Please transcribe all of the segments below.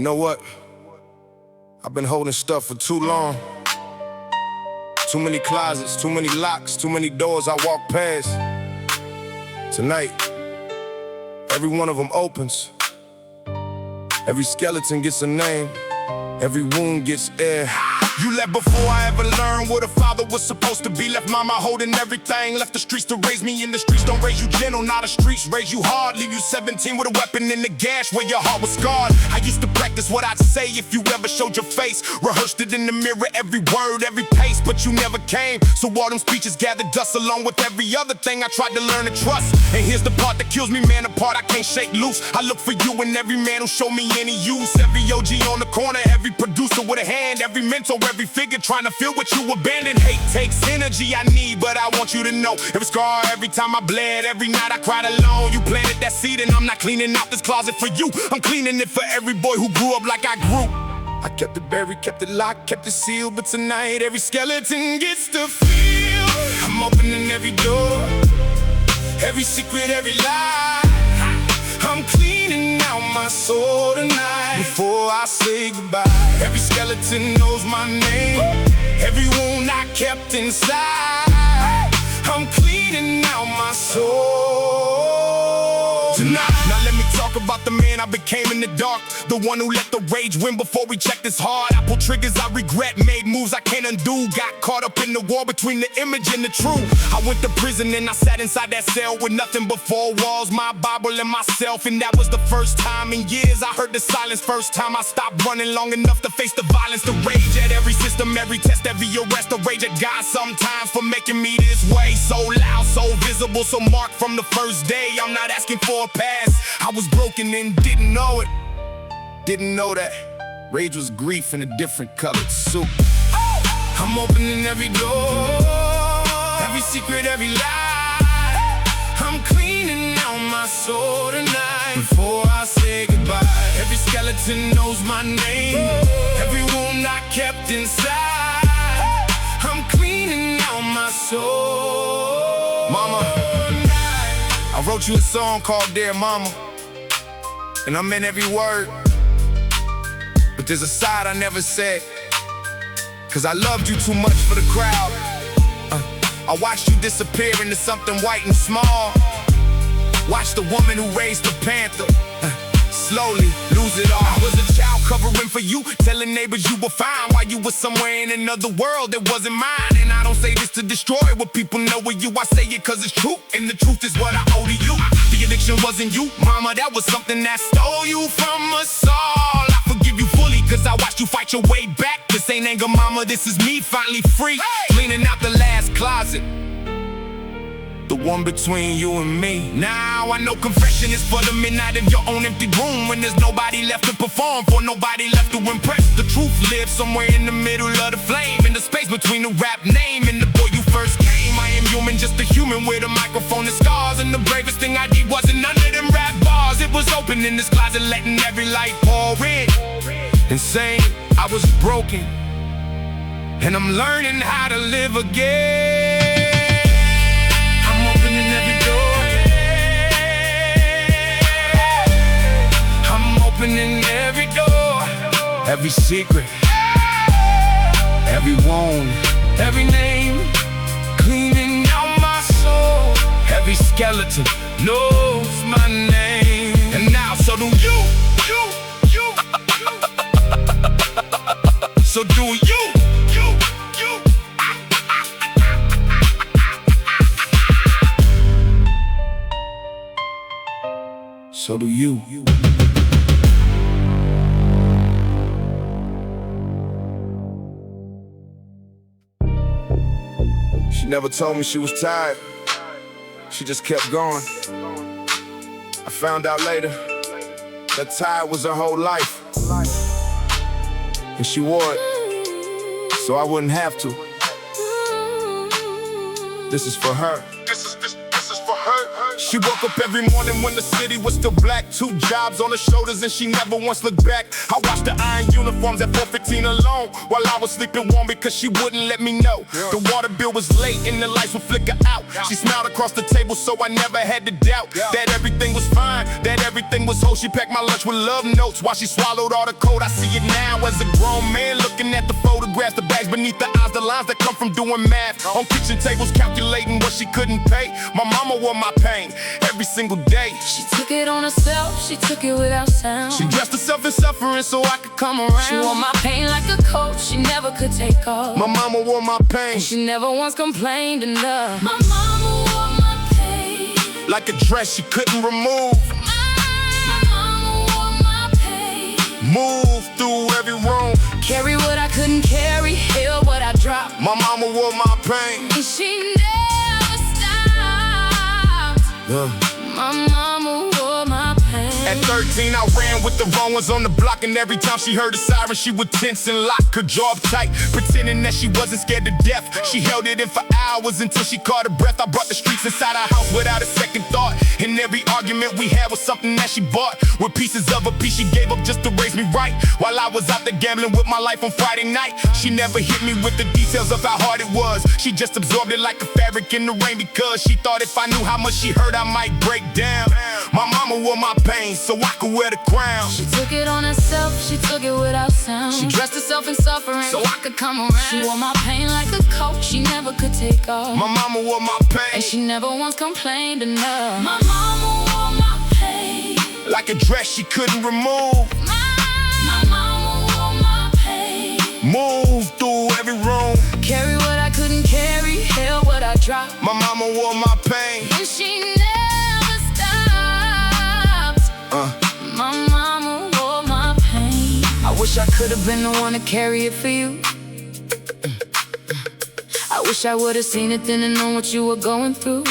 know what? I've been holding stuff for too long. Too many closets, too many locks, too many doors I walk past. Tonight, every one of them opens. Every skeleton gets a name. Every wound gets air. You left before I ever learned what a father was supposed to be. Left mama holding everything. Left the streets to raise me. And the streets don't raise you gentle. Now the streets raise you hard. Leave you 17 with a weapon in the gash where your heart was scarred. I used to practice what I'd say if you ever showed your face. Rehearsed it in the mirror, every word, every pace. But you never came. So all them speeches gathered dust along with every other thing I tried to learn to trust. And here's the part that kills me, man, the part I can't shake loose. I look for you in every man who showed me any use. Every OG on the corner, every producer with a hand, every mentor, every figure trying to fill what you abandoned. Hate takes energy I need, but I want you to know every scar, every time I bled, every night I cried alone. You planted that seed and I'm not cleaning out this closet for you. I'm cleaning it for every boy who grew up like I grew. I kept it buried, kept it locked, kept it sealed. But tonight every skeleton gets to feel. I'm opening every door, every secret, every lie. I'm cleaning out my soul tonight before I say goodbye. Every skeleton knows my name. Every wound I kept inside. I'm cleaning out my soul tonight. Now let me talk about the man I became in the dark. The one who let the rage win before we checked his heart. I pulled triggers I regret, made moves I can't undo. Got caught up in the war between the image and the truth. I went to prison and I sat inside that cell with nothing but four walls, my Bible and myself. And that was the first time in years I heard the silence. First time I stopped running long enough to face the violence. The rage at every system, every test, every arrest. The rage at God sometimes for making me this way. So loud, so visible, so marked from the first day. I'm not asking for a pass. I was broken and didn't know it. Didn't know that rage was grief in a different colored suit. I'm opening every door, every secret, every lie. I'm cleaning out my soul tonight before I say goodbye. Every skeleton knows my name. Every wound I kept inside. I'm cleaning out my soul. Mama, I wrote you a song called Dear Mama, and I meant every word. But there's a side I never said, cause I loved you too much for the crowd. I watched you disappear into something white and small. Watched the woman who raised the panther slowly lose it all. I was a child covering for you, telling neighbors you were fine while you were somewhere in another world that wasn't mine. And I don't say this to destroy what people know of you. I say it cause it's true, and the truth is what I owe to you. The addiction wasn't you, mama, that was something that stole you from us all. I forgive you fully cause I watched you fight your way back. This ain't anger, mama, this is me finally free. Cleaning out the last closet, the one between you and me. Now I know confession is for the midnight in your own empty room, when there's nobody left to perform for, nobody left to impress. The truth lives somewhere in the middle of the flame, in the space between the rap name and the boy you first came. I am human, just a human with a microphone and scars. And the bravest thing I did wasn't none of them rap bars. It was open in this closet, letting every light pour in. Insane, I was broken, and I'm learning how to live again. Opening every door, every secret, every wound, every name, cleaning out my soul. Every skeleton knows my name. And now so do you. So do you. So do you. She never told me she was tired, she just kept going. I found out later that tired was her whole life, and she wore it so I wouldn't have to. This is for her. This is for her. She woke up every morning when the city was still black. 2 jobs on her shoulders and she never once looked back. I watched the iron uniforms at 4:15 alone, while I was sleeping warm because she wouldn't let me know. The water bill was late and the lights would flicker out. She smiled across the table so I never had to doubt that everything was fine, that everything was whole. She packed my lunch with love notes while she swallowed all the code. I see it now as a grown man looking at the photographs, the bags beneath the eyes, the lines that come from doing math on kitchen tables, calculating what she couldn't pay. My mama wore my pain every single day. She took it on herself, she took it without sound. She dressed herself in suffering so I could come around. She wore my pain like a coat she never could take off. My mama wore my pain. And she never once complained enough. My mama wore my pain like a dress she couldn't remove. My mama wore my pain. Move through every room. Carry what I couldn't carry, held what I dropped. My mama wore my pain. And she never stopped. My mama wore my pain. At 13, I ran with the wrong ones on the block, and every time she heard a siren, she would tense and lock her jaw up tight, pretending that she wasn't scared to death. She held it in for hours until she caught her breath. I brought the streets inside our house without a second thought, and every argument we had was something that she bought. With pieces of a piece she gave up just to raise me right, while I was out there gambling with my life on Friday night. She never hit me with the details of how hard it was. She just absorbed it like a fabric in the rain, because she thought if I knew how much she hurt, I might break down. My mama wore my pain so I could wear the crown. She took it on herself, she took it without sound. She dressed herself in suffering so I could come around. She wore my pain like a coat she never could take off. My mama wore my pain. And she never once complained enough. My mama wore my pain like a dress she couldn't remove. My mama wore my pain. Move through every room. Carry what I couldn't carry, held what I dropped. My mama wore my pain. And she never stopped. My mama wore my pain. I wish I could have been the one to carry it for you. I wish I would have seen it then and known what you were going through.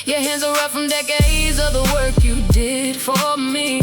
Your hands are rough from decades of the work you did for me.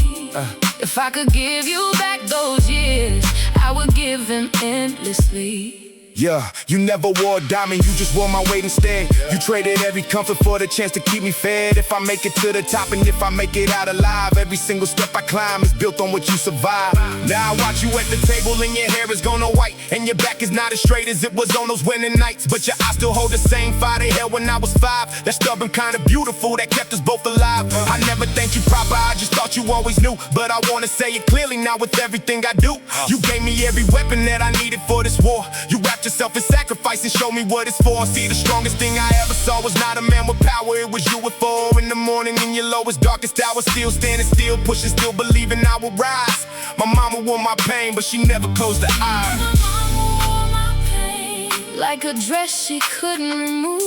If I could give you back those years, I would give them endlessly. Yeah, you never wore a diamond, you just wore my weight instead. You traded every comfort for the chance to keep me fed. If I make it to the top and if I make it out alive, every single step I climb is built on what you survive. Now I watch you at the table and your hair is gone all white, and your back is not as straight as it was on those winning nights. But your eyes still hold the same fire they held when I was 5. That stubborn kind of beautiful that kept us both alive. I never thanked you proper, I just thought you always knew. But I wanna say it clearly now with everything I do. You gave me every weapon that I needed for this war. You wrapped yourself in sacrifice and show me what it's for. See, the strongest thing I ever saw was not a man with power. It was you at 4 in the morning in your lowest, darkest hour. Still standing, still pushing, still believing I will rise. My mama wore my pain, but she never closed her eyes. My mama wore my pain like a dress she couldn't remove.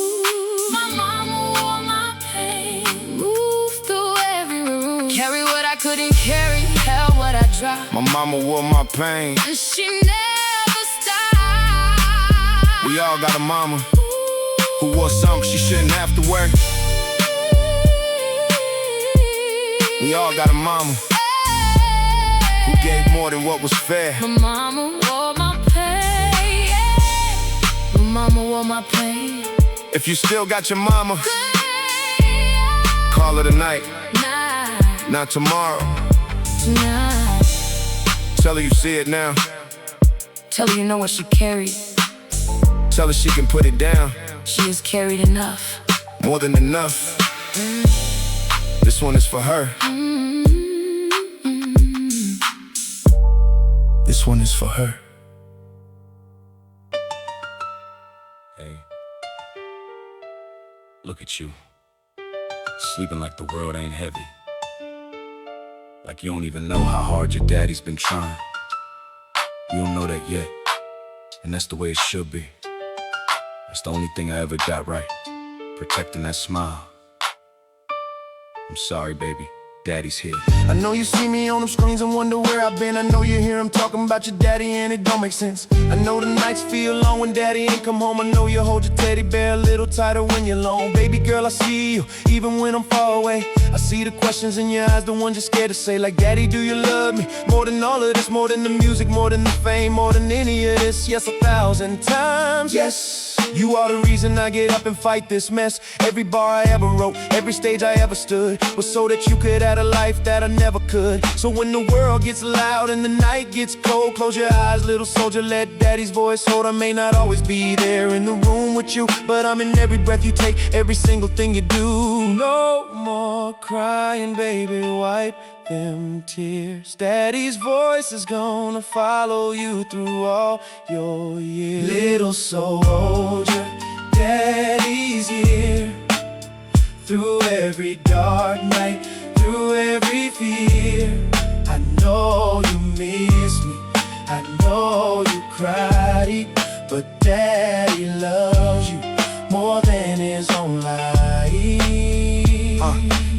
My mama wore my pain. Moved through every room. Carry what I couldn't carry, held what I dropped. My mama wore my pain. And she never stopped. We all got a mama who wore something she shouldn't have to wear. We all got a mama who gave more than what was fair. My mama wore my pain. My mama wore my pain. If you still got your mama, call her tonight, not tomorrow. Tell her you see it now. Tell her you know what she carried. Tell her she can put it down. She has carried enough. More than enough. This one is for her. This one is for her. Hey, look at you, sleeping like the world ain't heavy, like you don't even know how hard your daddy's been trying. You don't know that yet, and that's the way it should be. That's the only thing I ever got right, protecting that smile. I'm sorry, baby, daddy's here. I know you see me on them screens and wonder where I've been. I know you hear him talking about your daddy and it don't make sense. I know the nights feel long when daddy ain't come home. I know you hold your teddy bear a little tighter when you're alone. Baby girl, I see you, even when I'm far away. I see the questions in your eyes, the ones you're scared to say, like, Daddy, do you love me? More than all of this, more than the music, more than the fame, more than any of this. Yes, 1,000 times. Yes. You are the reason I get up and fight this mess. Every bar I ever wrote, every stage I ever stood, was so that you could have a life that I never could. So when the world gets loud and the night gets cold, close your eyes, little soldier, let Daddy's voice hold. I may not always be there in the room with you, but I'm in every breath you take, every single thing you do. No more crying, baby, wipe them tears. Daddy's voice is gonna follow you through all your years. Little soldier, Daddy's here. Through every dark night, through every fear. I know you miss me, I know you cried, but Daddy loves you more than his own life.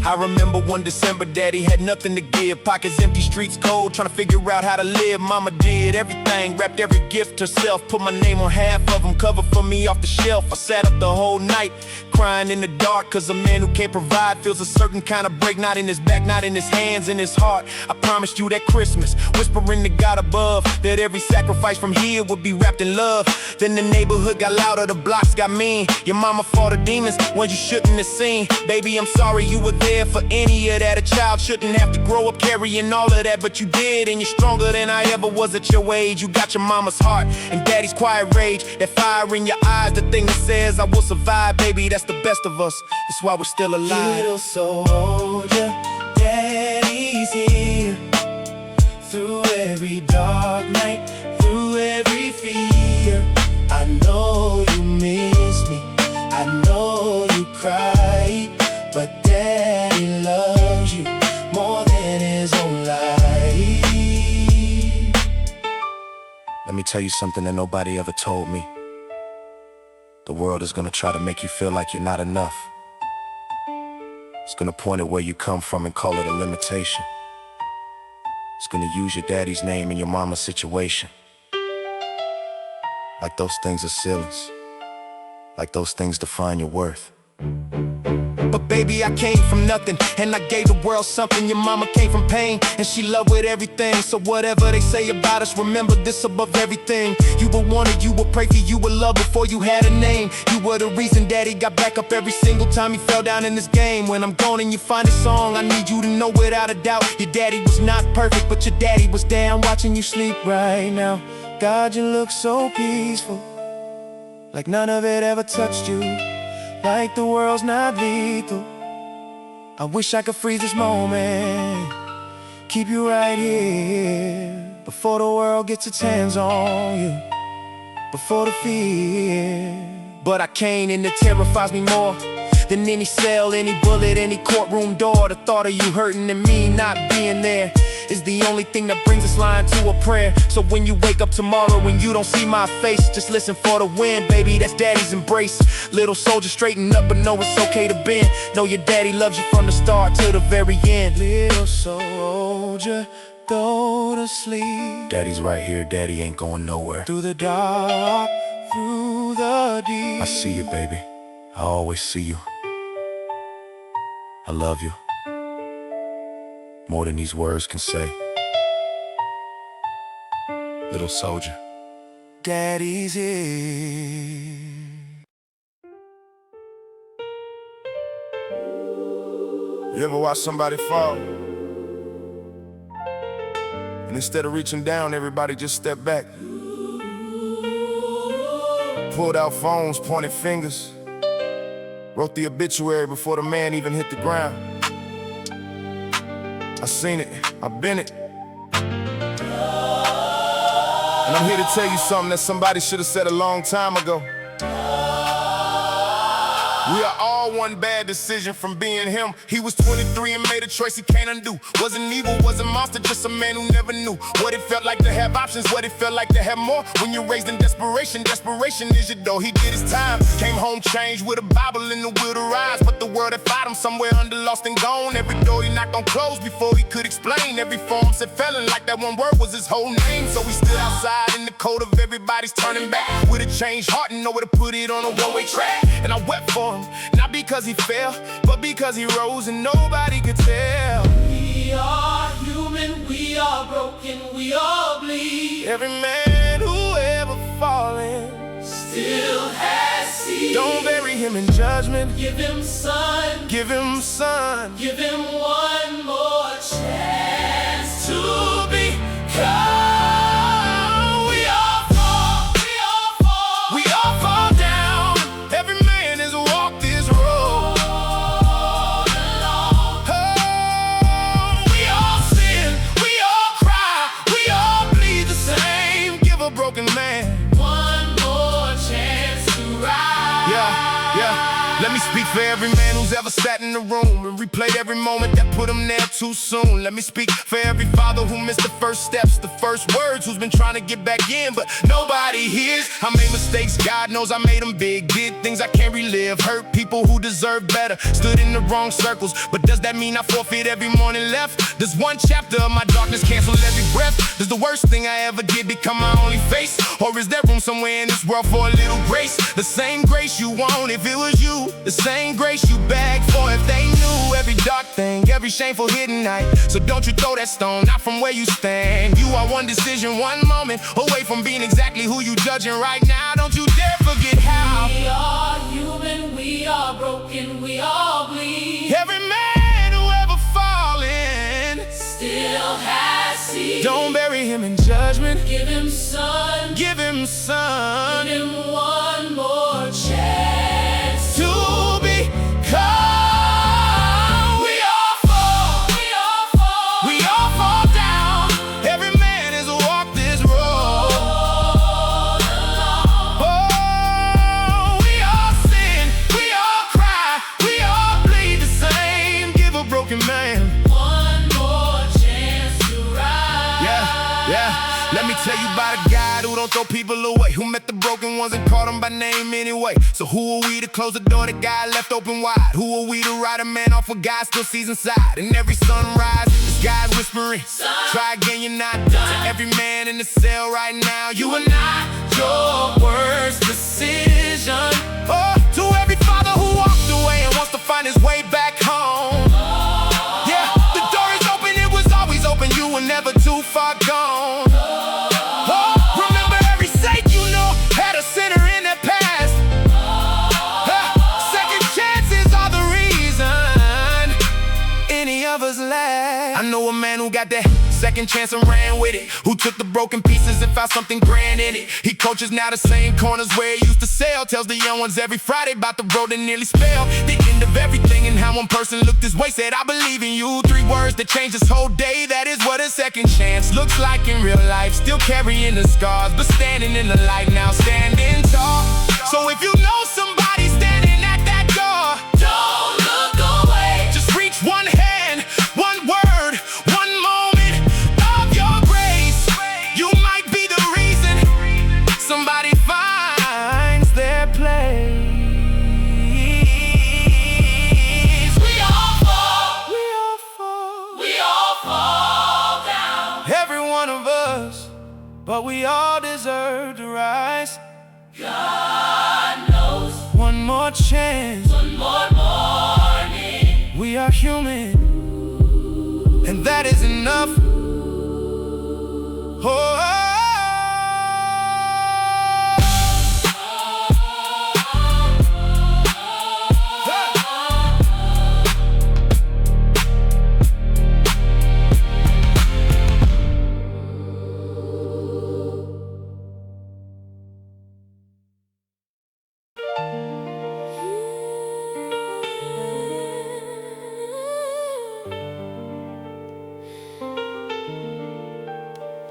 I remember one December, Daddy had nothing to give. Pockets empty, streets cold, trying to figure out how to live. Mama did everything, wrapped every gift herself. Put my name on half of them, covered for me off the shelf. I sat up the whole night, crying in the dark, cause a man who can't provide feels a certain kind of break. Not in his back, not in his hands, in his heart. I promised you that Christmas, whispering to God above, that every sacrifice from here would be wrapped in love. Then the neighborhood got louder, the blocks got mean. Your mama fought the demons, ones you shouldn't have seen. Baby, I'm sorry you were there for any of that. A child shouldn't have to grow up carrying all of that, but you did, and you're stronger than I ever was at your age. You got your mama's heart and Daddy's quiet rage, that fire in your eyes, the thing that says I will survive. Baby, that's the best of us, it's why we're still alive. Little soldier, Daddy's here. Through every dark night, through every fear. I know you miss me, I know you cried, but Daddy loves you more than his own life. Let me tell you something that nobody ever told me. The world is gonna try to make you feel like you're not enough. It's gonna point at where you come from and call it a limitation. It's gonna use your daddy's name in your mama's situation. Like those things are ceilings. Like those things define your worth. But baby, I came from nothing, and I gave the world something. Your mama came from pain, and she loved with everything. So whatever they say about us, remember this above everything. You were wanted, you were prayed for, you were loved before you had a name. You were the reason Daddy got back up every single time he fell down in this game. When I'm gone and you find a song, I need you to know without a doubt, your daddy was not perfect, but your daddy was down watching you sleep right now. God, you look so peaceful, like none of it ever touched you. Like the world's not lethal. I wish I could freeze this moment, keep you right here, before the world gets its hands on you, before the fear. But I can't, and it terrifies me more than any cell, any bullet, any courtroom door. The thought of you hurting and me not being there is the only thing that brings this line to a prayer. So when you wake up tomorrow and you don't see my face, just listen for the wind, baby, that's Daddy's embrace. Little soldier, straighten up, but know it's okay to bend. Know your daddy loves you from the start to the very end. Little soldier, go to sleep. Daddy's right here, Daddy ain't going nowhere. Through the dark, through the deep. I see you, baby, I always see you. I love you more than these words can say. Little soldier, Daddy's here. You ever watch somebody fall, and instead of reaching down, everybody just stepped back, pulled out phones, pointed fingers, wrote the obituary before the man even hit the ground? I seen it, I've been it. And I'm here to tell you something that somebody should have said a long time ago. We are all one bad decision from being him. He was 23 and made a choice he can't undo. Wasn't evil, wasn't monster, just a man who never knew what it felt like to have options, what it felt like to have more. When you're raised in desperation, desperation is your door. He did his time, came home changed with a Bible in the will to rise. But the world had found him somewhere under, lost and gone. Every door he knocked on closed before he could explain. Every form said felon, like that one word was his whole name. So we stood outside in the cold of everybody's turning back, with a changed heart and nowhere to put it on a one-way track. And I wept for him, him. Not because he fell, but because he rose and nobody could tell. We are human, we are broken, we all bleed. Every man who ever fallen Still has seed. Don't bury him in judgment. Give him sun, Give him son. give him one more chance to become. We all fall, We all fall. we all fall down. Every man has walked this road. All along. Oh, we all sin, we all cry, we all bleed the same. Give a broken man. One more chance to rise. Yeah. Let me speak for every man who's ever sat in the room and replayed every moment that put him there too soon. Let me speak for every father who missed the first steps, the first words, who's been trying to get back in, but nobody hears. I made mistakes, God knows I made them big. Did things I can't relive, hurt people who deserve better, stood in the wrong circles. But does that mean I forfeit every morning left? Does one chapter of my darkness cancel every breath? Does the worst thing I ever did become my only face? Or is there room somewhere in this world for a little grace? The same grace you want if it was you, the same grace you begged for if they knew every dark thing, every shameful hidden night. So don't you throw that stone, not from where you stand. You are one decision, one moment away from being exactly who you judging right now. Don't you dare forget how We are human, we are broken, we all bleed. every man who ever fallen, Still has seed. don't bury him in judgment. Give him sun, Give him son give him one more chance to become. We all fall, we all fall. We all fall down. Every man has walked this road. All along. Oh, we all sin, we all cry, we all bleed the same. Give a broken man. One more chance to rise. Yeah. Let me tell you about a God who don't throw people away, who met the broken ones and called them by name anyway. So who are we to close the door that God left open wide? Who are we to write a man off what God still sees inside? And every sunrise, is God whispering, try again, you're not done. To every man in the cell right now, you are not your worst decision. Oh, to every father who walked away and wants to find his way back home. Yeah, the door is open, it was always open, you were never too far gone. Oh, remember every saint you know had a sinner in their past. Second chances are the reason any of us lack. I know a man who got that second chance and ran with it, who took the broken pieces and found something grand in it. He coaches now the same corners where he used to sell, tells the young ones every Friday about the road that nearly spelled the end of everything, and how one person looked his way, said I believe in you. 3 words that changed his whole day. That is what a second chance looks like in real life. Still carrying the scars, but standing in the light now, standing tall. So if you know somebody standing at that door, Don't look away. just reach one hand, one word, one moment of your grace. You might be the reason somebody finds their place. We all fall, We all fall, we all fall down. every one of us, but we all deserve to rise. God knows. One more chance, One more morning. we are human, and that is enough. Oh,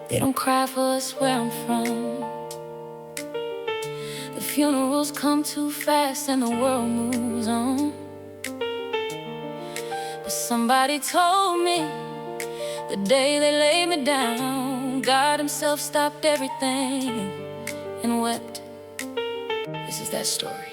They don't cry for us where I'm from. The funerals come too fast and the world moves on. But somebody told me the day they laid me down, God himself stopped everything and wept. This is that story.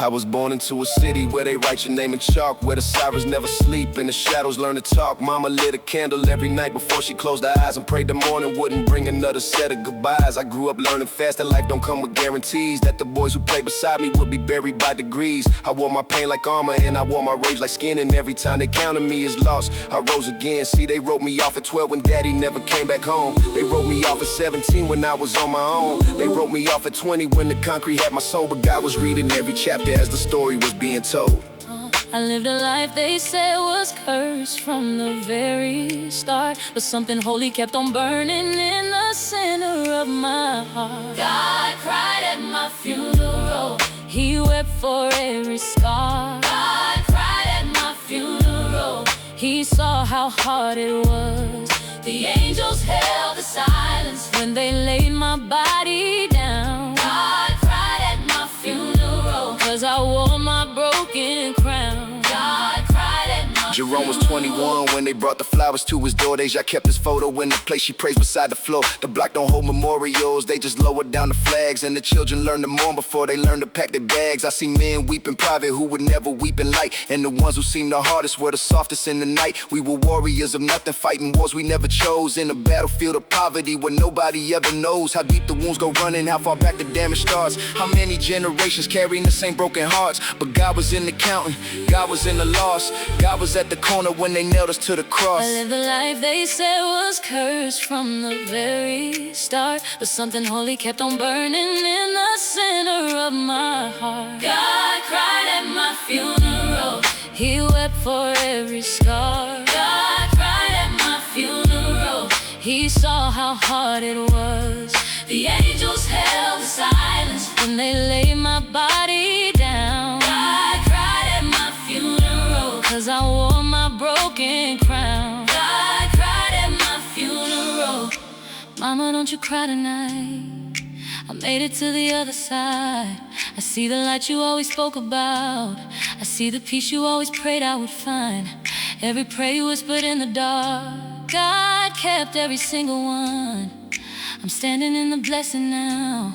I was born into a city where they write your name in chalk, where the sirens never sleep and the shadows learn to talk. Mama lit a candle every night before she closed her eyes and prayed the morning wouldn't bring another set of goodbyes. I grew up learning fast that life don't come with guarantees, that the boys who play beside me would be buried by degrees. I wore my pain like armor and I wore my rage like skin, and every time they counted me as lost, I rose again. See, they wrote me off at 12 when daddy never came back home. They wrote me off at 17 when I was on my own. They wrote me off at 20 when the concrete had my soul, but God was reading every chapter as the story was being told. I lived a life they said was cursed from the very start, but something holy kept on burning in the center of my heart. God cried at my funeral, He wept for every scar. God cried at my funeral, He saw how hard it was. The angels held the silence when they laid my body down. God cried at my funeral, 'cause I wore my broken crown. God cried at my Jerome was 21 when they brought the flowers to his door. Deja kept his photo in the place she prays beside the floor. The block don't hold memorials, they just lowered down the flags. And the children learn to mourn before they learn to pack their bags. I see men weep in private who would never weep in light, and the ones who seem the hardest were the softest in the night. We were warriors of nothing, fighting wars we never chose, in a battlefield of poverty where nobody ever knows how deep the wounds go running, how far back the damage starts, how many generations carrying the same broken hearts. But God was in the counting, God was in the loss, God was at the corner when they nailed us to the cross. I lived the life they said was cursed from the very start, but something holy kept on burning in the center of my heart. God cried at my funeral, He wept for every scar. God cried at my funeral, He saw how hard it was. The angels held the silence when they laid my body down. God cried at my funeral, 'cause I wore my broken crown. God cried at my funeral. Mama, don't you cry tonight, I made it to the other side. I see the light you always spoke about, I see the peace you always prayed I would find. Every prayer you whispered in the dark, God kept every single one. I'm standing in the blessing now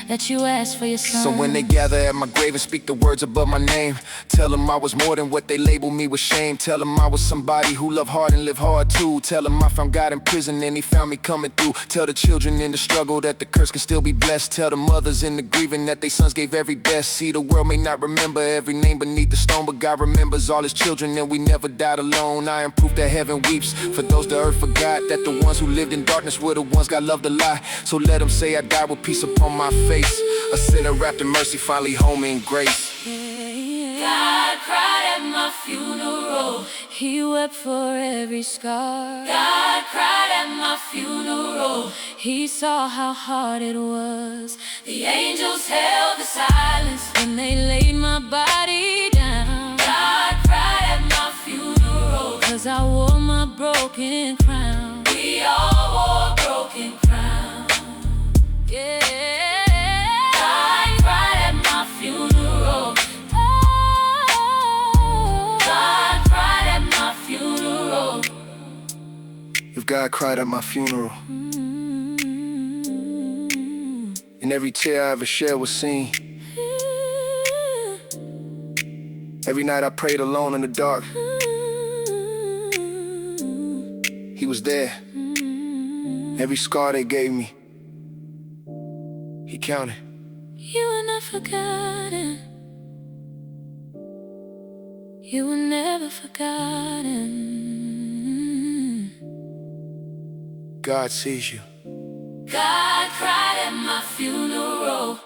that you asked for your son. So when they gather at my grave and speak the words above my name, tell them I was more than what they labeled me with shame. Tell them I was somebody who loved hard and lived hard too. Tell them I found God in prison and He found me coming through. Tell the children in the struggle that the curse can still be blessed. Tell the mothers in the grieving that they sons gave every best. See, the world may not remember every name beneath the stone, but God remembers all His children and we never died alone. I am proof that heaven weeps for those the earth forgot, that the ones who lived in darkness were the ones God loved a lot. So let them say I died with peace upon my face, a sinner wrapped in mercy, finally home in grace. God cried at my funeral, He wept for every scar. God cried at my funeral, He saw how hard it was. The angels held the silence when they laid my body down. God cried at my funeral, 'cause I wore my broken crown. We all wore broken crowns. Yeah. God cried at my funeral. Oh, God cried at my funeral. If God cried at my funeral, and every tear I ever shed was seen, every night I prayed alone in the dark, He was there. Every scar they gave me, He counted. You were not forgotten, you were never forgotten. God sees you. God cried at my funeral.